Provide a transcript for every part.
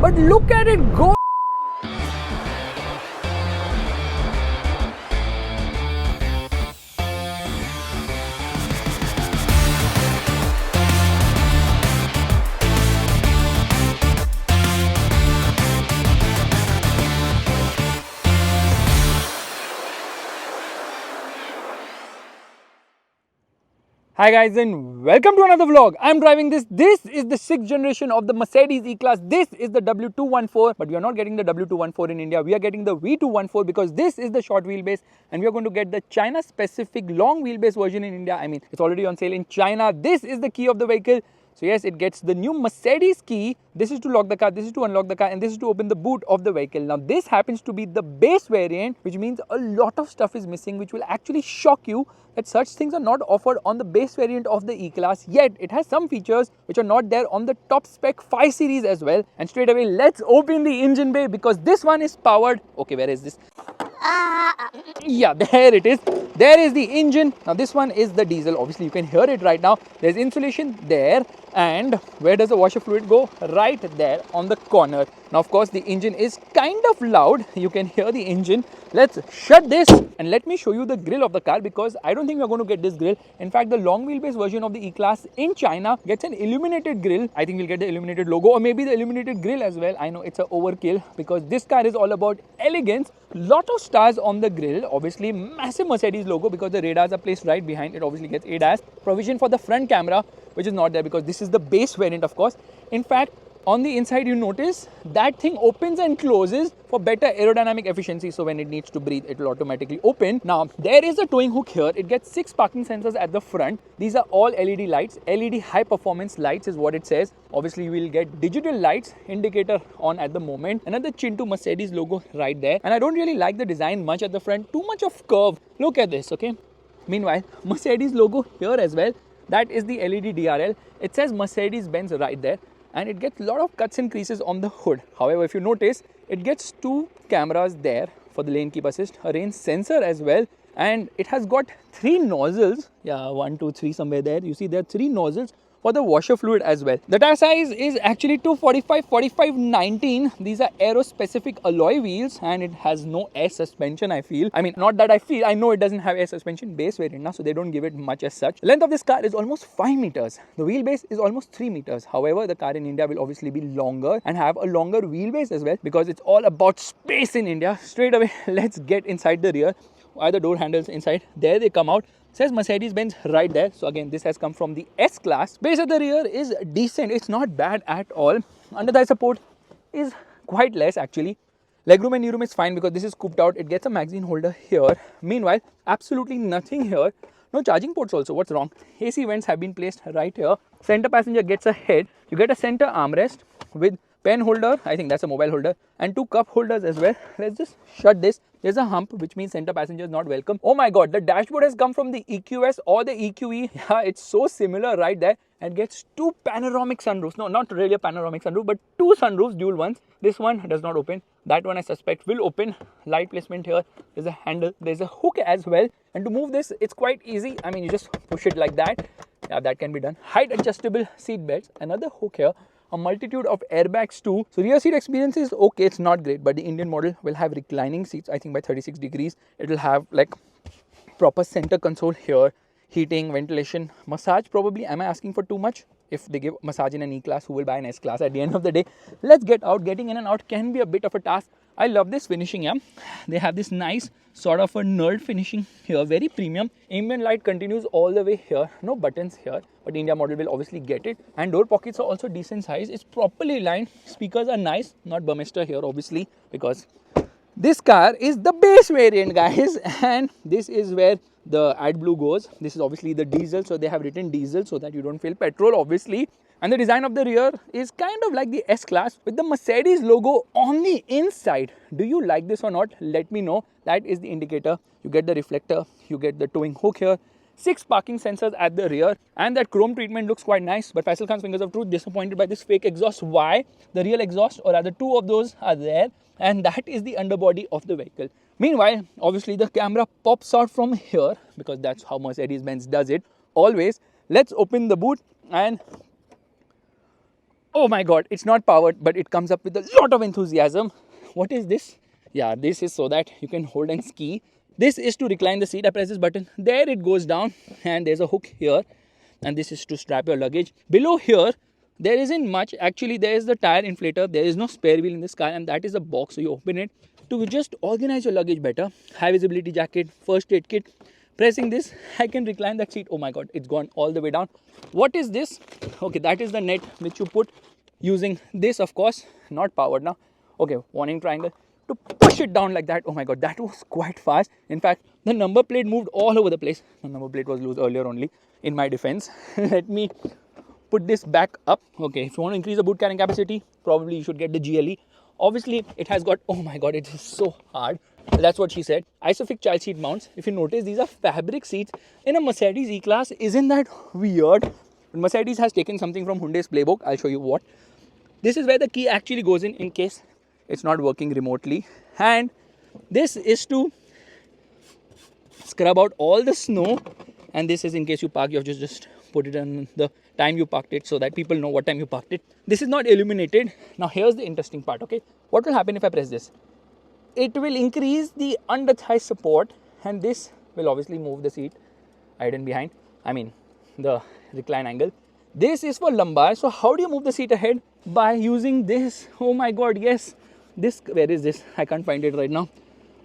but look at it go. Hi guys and welcome to another vlog. I'm driving this. This is the 6th generation of the Mercedes E-Class. This is the W214, but we are not getting the W214 in India. We are getting the V214 because this is the short wheelbase and we are going to get the China specific long wheelbase version in India. I mean, it's already on sale in China. This is the key of the vehicle. So yes, it gets the new Mercedes key. This is to lock the car, this is to unlock the car, and this is to open the boot of the vehicle. Now this happens to be the base variant, which means a lot of stuff is missing, which will actually shock you that such things are not offered on the base variant of the E-Class. Yet it has some features which are not there on the top spec 5 Series as well. And straight away, let's open the engine bay because this one is powered. Okay, where is this? Yeah, there it is. There is the engine. Now this one is the diesel. Obviously you can hear it right now. There's insulation there, and where does the washer fluid go? Right there on the corner. Now of course the engine is kind of loud. You can hear the engine. Let's shut this and let me show you the grille of the car because I don't think we're going to get this grille. In fact, the long wheelbase version of the E-Class in China gets an illuminated grille. I think we'll get the illuminated logo or maybe the illuminated grille as well. I know it's an overkill because this car is all about elegance. Lot of stars on the grille. Obviously massive Mercedes logo because the radars are placed right behind it. Obviously gets ADAS. Provision for the front camera, which is not there because this is the base variant of course. In fact, on the inside you notice that thing opens and closes for better aerodynamic efficiency. So when it needs to breathe, it will automatically open. Now there is a towing hook here. It gets 6 parking sensors at the front. These are all LED lights. LED high performance lights is what it says. Obviously you will get digital lights, indicator on at the moment. Another Chintu Mercedes logo right there. And I don't really like the design much at the front. Too much of curve. Look at this, okay? Meanwhile, Mercedes logo here as well. That is the LED DRL. It says Mercedes-Benz right there. And it gets a lot of cuts and creases on the hood. However, if you notice, it gets 2 cameras there for the lane keep assist, a rain sensor as well, and it has got 3 nozzles. Yeah, 1, 2, 3 somewhere there. You see there are 3 nozzles for the washer fluid as well. The tire size is actually 245 45 19. These are aero specific alloy wheels and it has no air suspension. I feel, I mean, not that I feel, I know it doesn't have air suspension base variant now, so they don't give it much as such. Length of this car is almost 5 meters. The wheelbase is almost 3 meters. However, the car in India will obviously be longer and have a longer wheelbase as well because it's all about space in India. Straight away, let's get inside the rear. Why the door handles inside? There they come out. Says Mercedes-Benz right there. So again, this has come from the S-Class. Space at the rear is decent. It's not bad at all. Under thigh support is quite less actually. Legroom and kneeroom is fine because this is cooped out. It gets a magazine holder here. Meanwhile, absolutely nothing here. No charging ports also. What's wrong? AC vents have been placed right here. Center passenger gets a head. You get a center armrest with pen holder. I think that's a mobile holder. And 2 cup holders as well. Let's just shut this. There's a hump, which means center passenger is not welcome. Oh my god, the dashboard has come from the EQS or the EQE. Yeah, it's so similar right there. And gets 2 panoramic sunroofs. No, not really a panoramic sunroof, but 2 sunroofs, dual ones. This one does not open. That one I suspect will open. Light placement here. There's a handle. There's a hook as well. And to move this, it's quite easy. I mean, you just push it like that. Yeah, that can be done. Height adjustable seat belts. Another hook here. A multitude of airbags too. So rear seat experience is okay, it's not great, but the Indian model will have reclining seats, I think by 36 degrees. It will have like proper center console here, heating, ventilation, massage probably. Am I asking for too much? If they give massage in an E-Class, who will buy an S-Class at the end of the day? Let's get out. Getting in and out can be a bit of a task. I love this finishing, yeah. They have this nice sort of a nerd finishing here, very premium. Ambient light continues all the way here. No buttons here, but the India model will obviously get it. And door pockets are also decent size. It's properly lined. Speakers are nice, not Burmester here obviously because this car is the base variant, guys. And this is where the AdBlue goes. This is obviously the diesel, so they have written diesel so that you don't feel petrol obviously. And the design of the rear is kind of like the S-Class with the Mercedes logo on the inside. Do you like this or not? Let me know. That is the indicator. You get the reflector, you get the towing hook here, 6 parking sensors at the rear, and that chrome treatment looks quite nice. But Faisal Khan's fingers of truth disappointed by this fake exhaust. Why? The real exhaust, or rather 2 of those are there, and that is the underbody of the vehicle. Meanwhile, obviously the camera pops out from here because that's how Mercedes-Benz does it always. Let's open the boot and Oh my god, it's not powered, but it comes up with a lot of enthusiasm. What is this? Yeah, this is so that you can hold and ski. This is to recline the seat. I press this button, there it goes down, and there's a hook here, and this is to strap your luggage. Below here, there isn't much. Actually, there is the tire inflator. There is no spare wheel in this car, and that is a box. So you open it to just organize your luggage better. High visibility jacket, first aid kit. Pressing this, I can recline that seat. Oh my god, it's gone all the way down. What is this? Okay, that is the net which you put using this, of course, not powered now. Okay, warning triangle to push it down like that. Oh my god, that was quite fast. In fact, the number plate moved all over the place. The number plate was loose earlier only, in my defense. Let me put this back up. Okay, if you want to increase the boot carrying capacity, probably you should get the GLE. Obviously, it has got, oh my god, it is so hard. That's what she said. Isofix child seat mounts. If you notice, these are fabric seats in a Mercedes E-Class. Isn't that weird? Mercedes has taken something from Hyundai's playbook. I'll show you what. This is where the key actually goes in case it's not working remotely. And this is to scrub out all the snow. And this is in case you park, you have to just put it on the time you parked it so that people know what time you parked it. This is not illuminated. Now here's the interesting part, okay? What will happen if I press this? It will increase the under thigh support, and this will obviously move the seat ahead and behind. I mean, the recline angle. This is for lumbar. So how do you move the seat ahead? By using this. Oh my god, yes. This, where is this? I can't find it right now.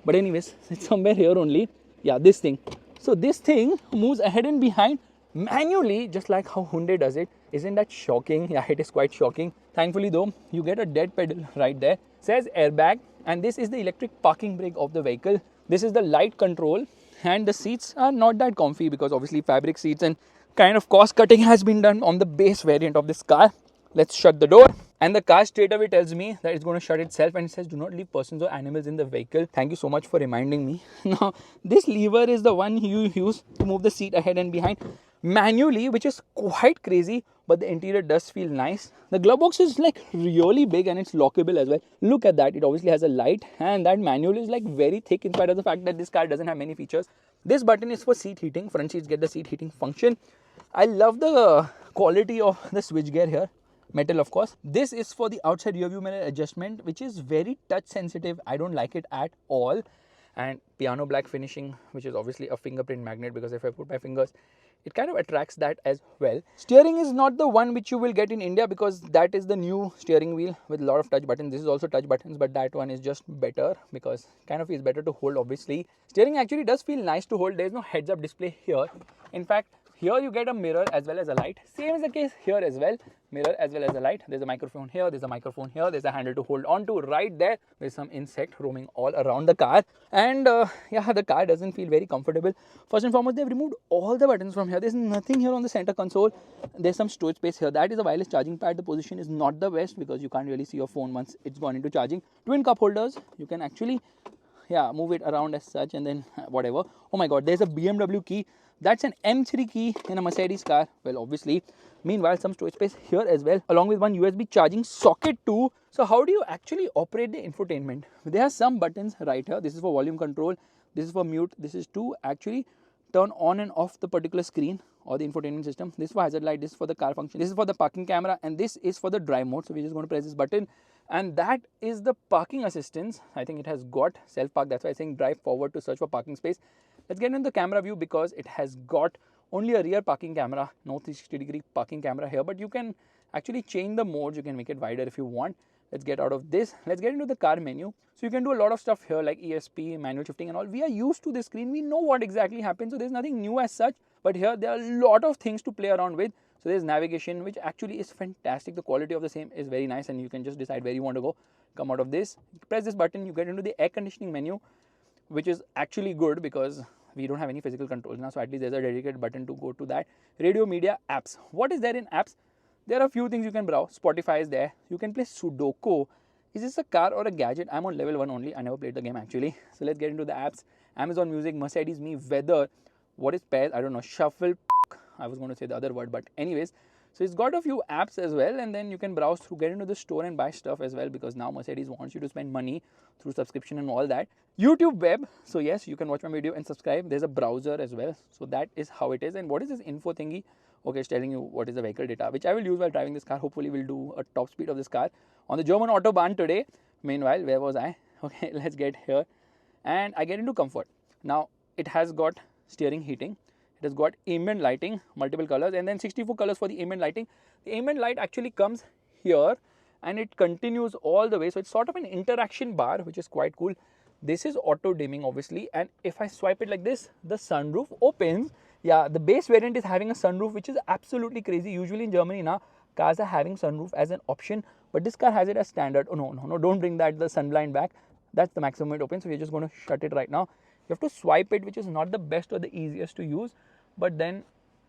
But anyways, it's somewhere here only. Yeah, this thing. So this thing moves ahead and behind manually, just like how Hyundai does it. Isn't that shocking? Yeah, it is quite shocking. Thankfully though, you get a dead pedal right there. Says airbag, and this is the electric parking brake of the vehicle. This is the light control, and the seats are not that comfy because obviously fabric seats and kind of cost cutting has been done on the base variant of this car. Let's shut the door, and the car straight away tells me that it's going to shut itself, and it says do not leave persons or animals in the vehicle. Thank you so much for reminding me. Now this lever is the one you use to move the seat ahead and behind manually, which is quite crazy, but the interior does feel nice. The glove box is like really big, and it's lockable as well. Look at that. It obviously has a light, and that manual is like very thick in spite of the fact that this car doesn't have many features. This button is for seat heating. Front seats get the seat heating function. I love the quality of the switchgear here. Metal, of course. This is for the outside rear view mirror adjustment, which is very touch sensitive. I don't like it at all. And piano black finishing, which is obviously a fingerprint magnet, because if I put my fingers, it kind of attracts that as well. Steering is not the one which you will get in India, because that is the new steering wheel with a lot of touch buttons. This is also touch buttons, but that one is just better because kind of feels better to hold, obviously. Steering actually does feel nice to hold. There is no heads up display here. In fact, here you get a mirror as well as a light. Same is the case here as well. Mirror as well as a light. There's a microphone here. There's a microphone here. There's a handle to hold on to right there. There's some insect roaming all around the car. And yeah, the car doesn't feel very comfortable. First and foremost, they've removed all the buttons from here. There's nothing here on the center console. There's some storage space here. That is a wireless charging pad. The position is not the best because you can't really see your phone once it's gone into charging. Twin cup holders. You can actually move it around as such, and then whatever. Oh my god, there's a BMW key. That's an M3 key in a Mercedes car. Well, obviously. Meanwhile, some storage space here as well, along with one USB charging socket too. So how do you actually operate the infotainment? There are some buttons right here. This is for volume control. This is for mute. This is to actually turn on and off the particular screen or the infotainment system. This is for hazard light. This is for the car function. This is for the parking camera, and this is for the drive mode. So we're just going to press this button, and that is the parking assistance. I think it has got self park. That's why I'm saying drive forward to search for parking space. Let's get into the camera view because it has got only a rear parking camera, no 360-degree parking camera here, but you can actually change the modes. You can make it wider if you want. Let's get out of this. Let's get into the car menu. So you can do a lot of stuff here like ESP, manual shifting and all. We are used to this screen. We know what exactly happens. So there's nothing new as such, but here there are a lot of things to play around with. So there's navigation, which actually is fantastic. The quality of the same is very nice, and you can just decide where you want to go. Come out of this, press this button, you get into the air conditioning menu, which is actually good because we don't have any physical controls now, so at least there's a dedicated button to go to that. Radio, media, apps. What is there in apps? There are a few things you can browse. Spotify is there. You can play Sudoku. Is this a car or a gadget? I'm on level 1 only. I never played the game actually. So let's get into the apps. Amazon Music, Mercedes Me, weather. What is pairs? I don't know. Shuffle. I was going to say the other word, but anyways. So it's got a few apps as well, and then you can browse through, get into the store and buy stuff as well, because now Mercedes wants you to spend money through subscription and all that. YouTube web. So yes, you can watch my video and subscribe. There's a browser as well. So that is how it is. And what is this info thingy? Okay, it's telling you what is the vehicle data, which I will use while driving this car. Hopefully we'll do a top speed of this car on the German Autobahn today. Meanwhile, where was I? Okay, let's get here. And I get into comfort. Now, it has got steering heating. It has got ambient lighting, multiple colors, and then 64 colors for the ambient lighting. The ambient light actually comes here and it continues all the way. So it's sort of an interaction bar, which is quite cool. This is auto dimming, obviously. And if I swipe it like this, the sunroof opens. Yeah, the base variant is having a sunroof, which is absolutely crazy. Usually in Germany now, cars are having sunroof as an option, but this car has it as standard. Oh, no, don't bring the sunblind back. That's the maximum it opens. So we're just going to shut it right now. You have to swipe it, which is not the best or the easiest to use, but then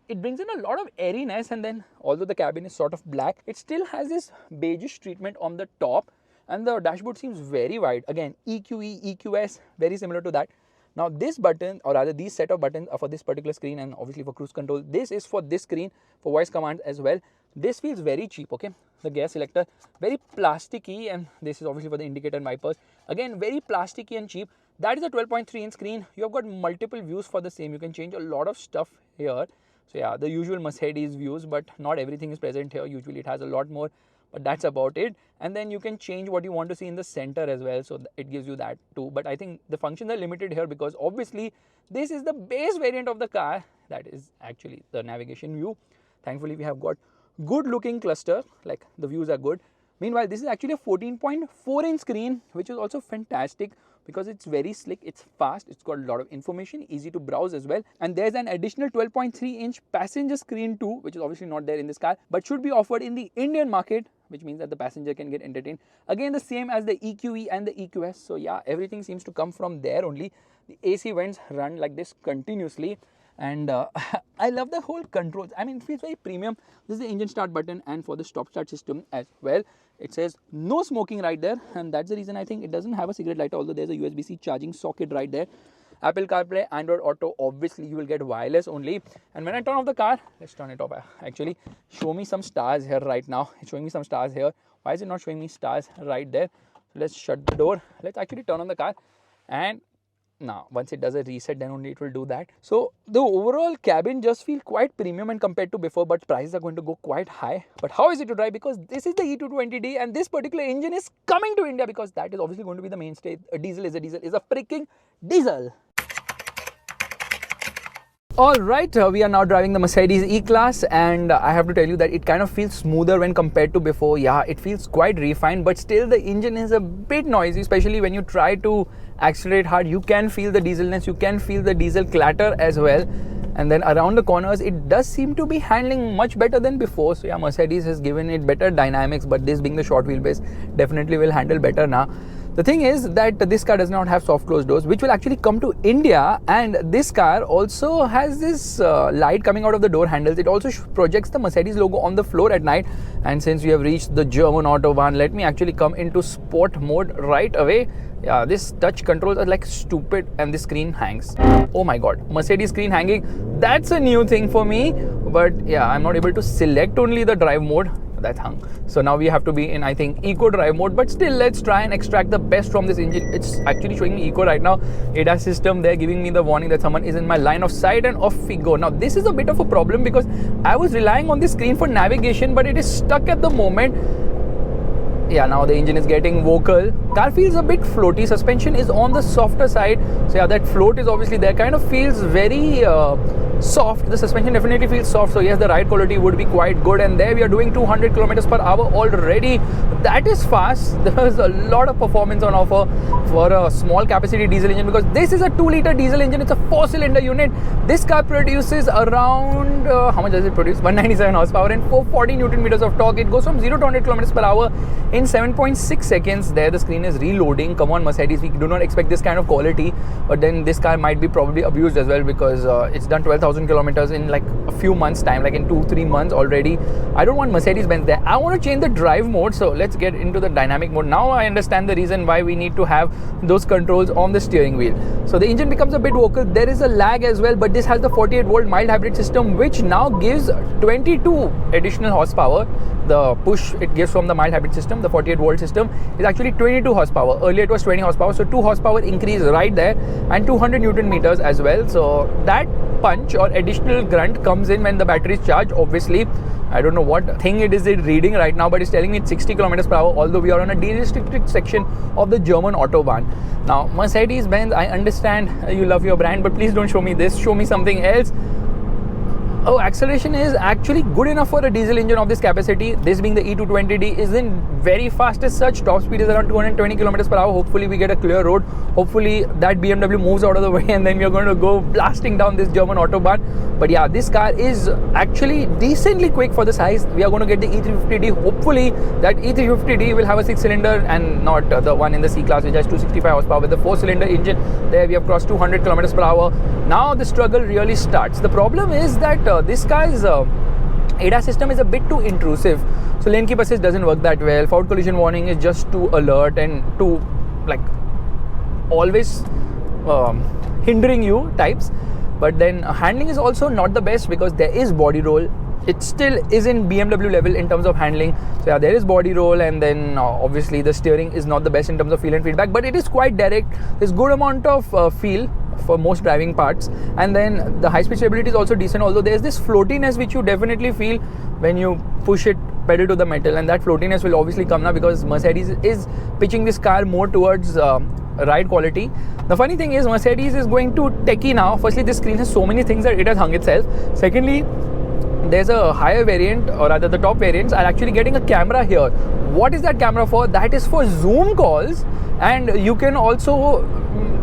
it brings in a lot of airiness. And then although the cabin is sort of black, it still has this beigeish treatment on the top, and the dashboard seems very wide. Again, EQE, EQS, very similar to that. Now this button, or rather these set of buttons are for this particular screen, and obviously for cruise control. This is for this screen for voice commands as well. This feels very cheap, okay? The gear selector, very plasticky, and this is obviously for the indicator and wipers. Again, very plasticky and cheap. That is a 12.3-inch screen. You have got multiple views for the same. You can change a lot of stuff here. So yeah, the usual Mercedes views, but not everything is present here. Usually it has a lot more, but that's about it. And then you can change what you want to see in the center as well. So it gives you that too. But I think the functions are limited here because obviously this is the base variant of the car. That is actually the navigation view. Thankfully, we have got good looking cluster, like the views are good. Meanwhile, this is actually a 14.4-inch screen, which is also fantastic because it's very slick, it's fast, it's got a lot of information, easy to browse as well. And there's an additional 12.3-inch passenger screen too, which is obviously not there in this car, but should be offered in the Indian market, which means that the passenger can get entertained. Again, the same as the EQE and the EQS. So yeah, everything seems to come from there only. The AC vents run like this continuously. And I love the whole controls. I mean, it feels very premium. This is the engine start button, and for the stop start system as well. It says no smoking right there, and that's the reason I think it doesn't have a cigarette lighter, although there's a USB-C charging socket right there. Apple CarPlay, Android Auto, obviously you will get wireless only. And when I turn off the car, let's turn it off. Actually, show me some stars here right now. It's showing me some stars here. Why is it not showing me stars right there? So let's shut the door. Let's actually turn on the car, and now once it does a reset, then only it will do that. So the overall cabin just feels quite premium and compared to before, but prices are going to go quite high. But how is it to drive? Because this is the E220D, and this particular engine is coming to India, because that is obviously going to be the mainstay. A diesel is a freaking diesel. Alright, we are now driving the Mercedes E-Class, and I have to tell you that it kind of feels smoother when compared to before. Yeah, it feels quite refined, but still the engine is a bit noisy, especially when you try to accelerate hard. You can feel the dieselness, you can feel the diesel clatter as well. And then around the corners, it does seem to be handling much better than before. So yeah, Mercedes has given it better dynamics, but this being the short wheelbase definitely will handle better now. The thing is that this car does not have soft closed doors, which will actually come to India, and this car also has this light coming out of the door handles. It also projects the Mercedes logo on the floor at night. And since we have reached the German Autobahn, let me actually come into sport mode right away. Yeah, this touch controls are like stupid, and this screen hangs. Oh my god, Mercedes screen hanging, that's a new thing for me. But yeah, I'm not able to select only the drive mode. That's hung. So now we have to be in, I think, eco drive mode, but still let's try and extract the best from this engine. It's actually showing me eco right now. ADAS system, they're giving me the warning that someone is in my line of sight, and off we go. Now this is a bit of a problem because I was relying on this screen for navigation, but it is stuck at the moment. Yeah, now the engine is getting vocal. Car feels a bit floaty. Suspension is on the softer side. So yeah, that float is obviously there. Kind of feels very soft. The suspension definitely feels soft. So yes, the ride quality would be quite good. And there we are doing 200 kilometers per hour already. That is fast. There's a lot of performance on offer for a small capacity diesel engine, because this is a 2-liter diesel engine. It's a 4-cylinder unit. This car produces around, how much does it produce? 197 horsepower and 440 Newton meters of torque. It goes from 0 to 100 kilometers per hour in 7.6 seconds. There the screen is reloading. Come on, Mercedes, we do not expect this kind of quality. But then this car might be probably abused as well, because it's done 12,000 kilometers in like a few months time, like in 2-3 months already. I don't want Mercedes-Benz there. I want to change the drive mode. So let's get into the dynamic mode. Now I understand the reason why we need to have those controls on the steering wheel. So the engine becomes a bit vocal. There is a lag as well, but this has the 48 volt mild hybrid system, which now gives 22 additional horsepower. The push it gives from the mild hybrid system, the 48 volt system, is actually 22 horsepower. Earlier it was 20 horsepower, so 2 horsepower increase right there, and 200 Newton meters as well. So that punch or additional grunt comes in when the battery is charged. Obviously, I don't know what thing it is reading right now, but it's telling me it's 60 kilometers per hour, although we are on a de-restricted section of the German Autobahn. Now, Mercedes-Benz, I understand you love your brand, but please don't show me this. Show me something else. Oh, acceleration is actually good enough for a diesel engine of this capacity. This being the E220D isn't very fast as such. Top speed is around 220 kilometers per hour. Hopefully we get a clear road. Hopefully that BMW moves out of the way and then we are going to go blasting down this German Autobahn. But yeah, this car is actually decently quick for the size. We are going to get the E350D. Hopefully that E350D will have a 6-cylinder and not the one in the C-Class which has 265 horsepower with the 4-cylinder engine. There we have crossed 200 kilometers per hour. Now the struggle really starts. The problem is that this car's ADAS system is a bit too intrusive. So lane keep assist doesn't work that well. Forward collision warning is just too alert and too like always hindering you types. But then handling is also not the best because there is body roll. It still isn't BMW level in terms of handling. So yeah, there is body roll, and then obviously the steering is not the best in terms of feel and feedback, but it is quite direct. There's good amount of feel for most driving parts, and then the high speed stability is also decent, although there's this floatiness which you definitely feel when you push it pedal to the metal, and that floatiness will obviously come now because Mercedes is pitching this car more towards ride quality. The funny thing is Mercedes is going to techie now. Firstly, this screen has so many things that it has hung itself. Secondly, there's a higher variant, or rather the top variants are actually getting a camera here. What is that camera for? That is for Zoom calls, and you can also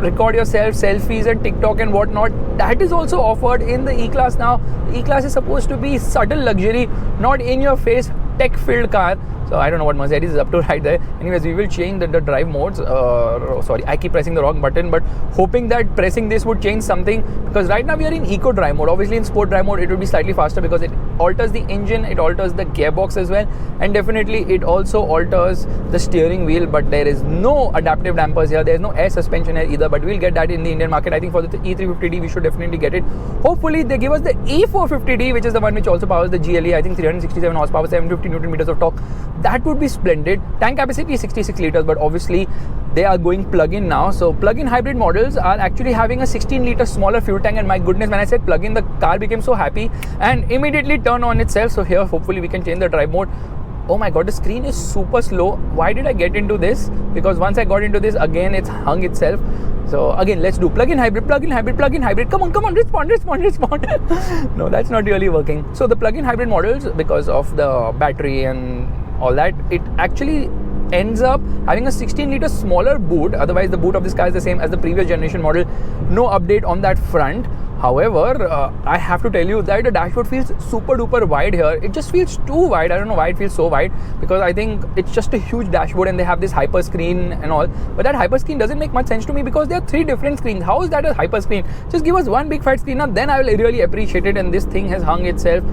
record yourself, selfies and TikTok and whatnot. That is also offered in the E-Class now. The E-Class is supposed to be subtle luxury, not in your face tech-filled car. So I don't know what Mercedes is up to right there. Anyways, we will change the drive modes. Sorry, I keep pressing the wrong button, but hoping that pressing this would change something, because right now we are in eco drive mode. Obviously in sport drive mode it will be slightly faster because it alters the engine, it alters the gearbox as well, and definitely it also alters the steering wheel. But there is no adaptive dampers here, there is no air suspension here either, but we'll get that in the Indian market. I think for the E350D we should definitely get it. Hopefully they give us the E450D, which is the one which also powers the GLE. I think 367 horsepower, 750 Newton meters of torque. That would be splendid. Tank capacity is 66 liters, but obviously they are going plug-in now. So plug-in hybrid models are actually having a 16 liter smaller fuel tank, and my goodness, when I said plug-in, the car became so happy and immediately turned on itself. So here hopefully we can change the drive mode. Oh my god, the screen is super slow. Why did I get into this? Because once I got into this, again it's hung itself. So again, let's do plug-in hybrid, plug-in hybrid, plug-in hybrid. Come on, respond. No, that's not really working. So the plug-in hybrid models, because of the battery and all that, it actually ends up having a 16 liter smaller boot. Otherwise the boot of this car is the same as the previous generation model. No update on that front. However, I have to tell you that the dashboard feels super duper wide here. It just feels too wide. I don't know why it feels so wide, because I think it's just a huge dashboard and they have this hyper screen and all. But that hyper screen doesn't make much sense to me because there are 3 different screens. How is that a hyper screen? Just give us one big fat screen now, then I will really appreciate it. And this thing has hung itself.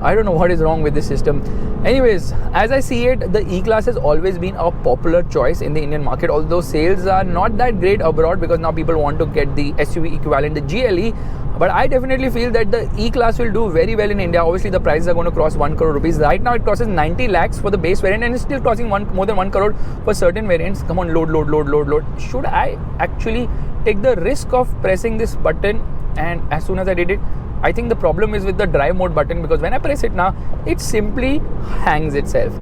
I don't know what is wrong with this system. Anyways, as I see it, the E-Class has always been a popular choice in the Indian market, although sales are not that great abroad because now people want to get the SUV equivalent, the GLE. But I definitely feel that the E-Class will do very well in India. Obviously, the prices are going to cross 1 crore rupees. Right now, it crosses 90 lakhs for the base variant, and it's still crossing more than 1 crore for certain variants. Come on, load. Should I actually take the risk of pressing this button? And as soon as I did it, I think the problem is with the drive mode button, because when I press it now, it simply hangs itself.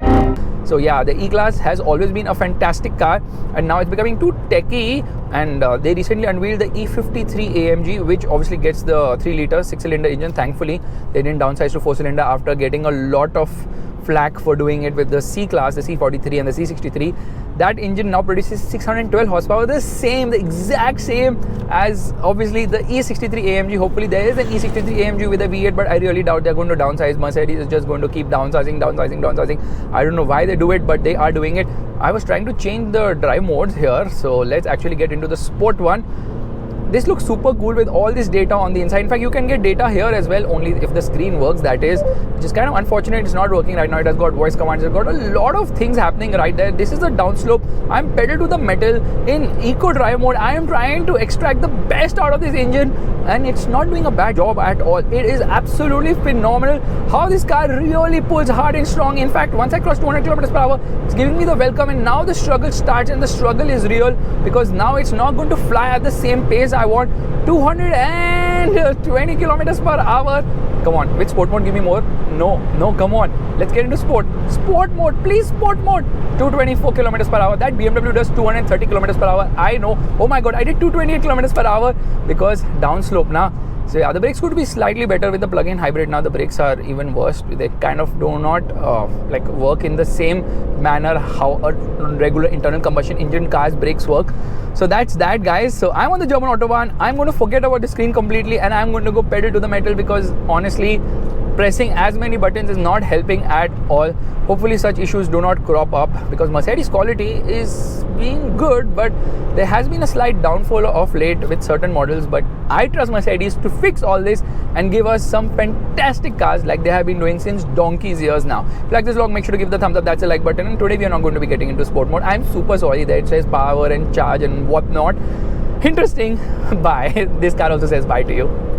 So yeah, the E-Class has always been a fantastic car, and now it's becoming too techy. And they recently unveiled the E53 AMG, which obviously gets the 3 liter 6-cylinder engine. Thankfully, they didn't downsize to 4-cylinder after getting a lot of flack for doing it with the C-Class, the C43 and the C63. That engine now produces 612 horsepower, the exact same as obviously the E63 AMG. Hopefully there is an E63 AMG with a V8, but I really doubt they're going to downsize. Mercedes is just going to keep downsizing. I don't know why they do it, but they are doing it. I was trying to change the drive modes here, so let's actually get into the sport one. This looks super cool with all this data on the inside. In fact, you can get data here as well, only if the screen works, that is, which is kind of unfortunate. It's not working right now. It has got voice commands. It's got a lot of things happening right there. This is the downslope. I'm pedal to the metal in eco drive mode. I am trying to extract the best out of this engine, and it's not doing a bad job at all. It is absolutely phenomenal how this car really pulls hard and strong. In fact, once I cross 200 kilometers per hour, it's giving me the welcome, and now the struggle starts, and the struggle is real because now it's not going to fly at the same pace I want. 200 and 220 kilometers per hour. Come on, which sport mode give me more? No, come on. Let's get into sport. Sport mode, please, sport mode. 224 kilometers per hour. That BMW does 230 kilometers per hour. I know. Oh my god, I did 228 kilometers per hour because downslope now. So yeah, the brakes could be slightly better with the plug-in hybrid. Now the brakes are even worse. They kind of do not like work in the same manner how a regular internal combustion engine car's brakes work. So that's that, guys. So I'm on the German Autobahn. I'm going to forget about the screen completely and I'm going to go pedal to the metal because honestly, pressing as many buttons is not helping at all. Hopefully such issues do not crop up because Mercedes quality is being good, but there has been a slight downfall of late with certain models. But I trust Mercedes to fix all this and give us some fantastic cars like they have been doing since donkey's years now. If you like this vlog, make sure to give the thumbs up. That's a like button. And today we are not going to be getting into sport mode. I'm super sorry that it says power and charge and whatnot. Interesting. Bye. This car also says bye to you.